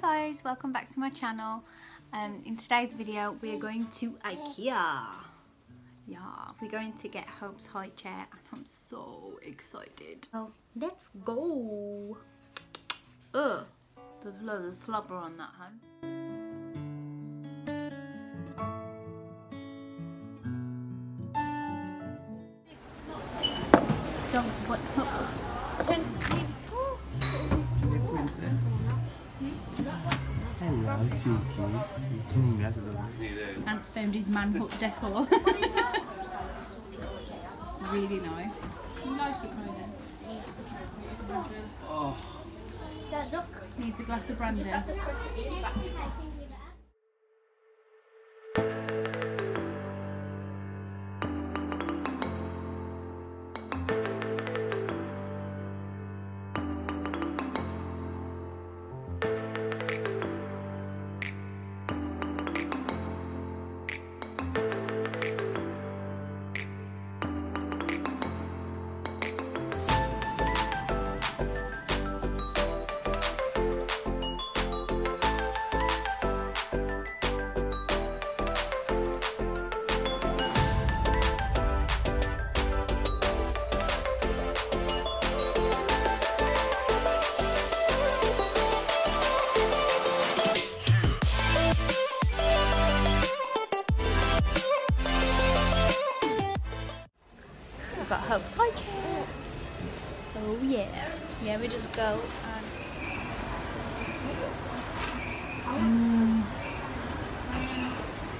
guys, welcome back to my channel. In today's video we are going to Ikea. Yeah, we're going to get Hope's high chair and I'm so excited. So let's go. Ugh, there's loads of slobber on that, hun. Dog's butt hooks. Hello, cheeky. Ant's found his man hook decor. It's really nice. You like it, kind of? Oh. Dad, look. Needs a glass of brandy. Got Hope's high chair. Oh yeah, we just go and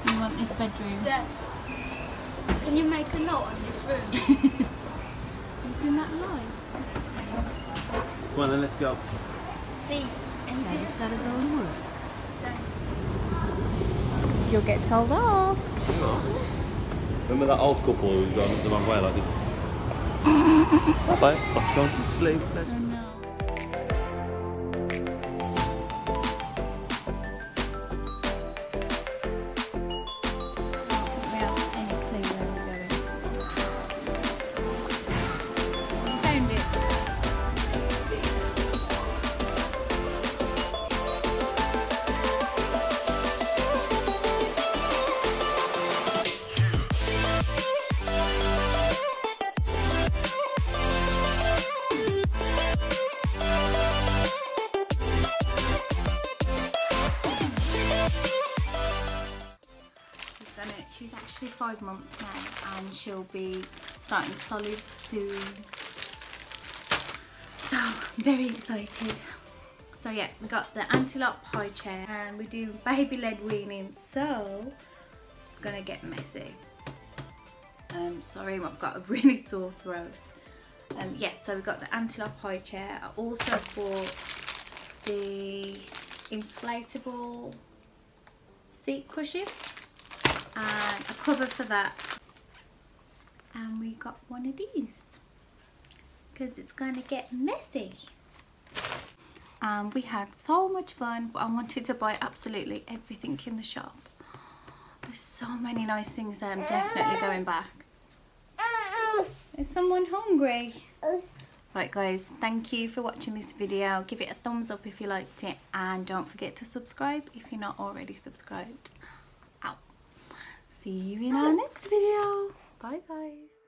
you want this bedroom? Dad, can you make a note on this room? Isn't that light? Come on then, let's go. Please. Daddy's gotta go and work. Dad. You'll get told off. Remember that old couple who's gone the wrong way like this? Bye-bye. I'm going to sleep. Let's... Oh no. We have any clue where we're going. Found it. She's actually 5 months now and she'll be starting solid soon. So I'm very excited. So yeah, we got the Antilop Highchair and we do baby led weaning, so it's gonna get messy. Sorry, I've got a really sore throat. Yeah, so we got the Antilop Highchair. I also bought the inflatable seat cushion and a cover for that, and we got one of these because it's gonna get messy. We had so much fun, but I wanted to buy absolutely everything in the shop. There's so many nice things there. I'm definitely going back. Is someone hungry? Right guys, thank you for watching this video. Give it a thumbs up if you liked it and don't forget to subscribe if you're not already subscribed. See you in our next video. Bye guys.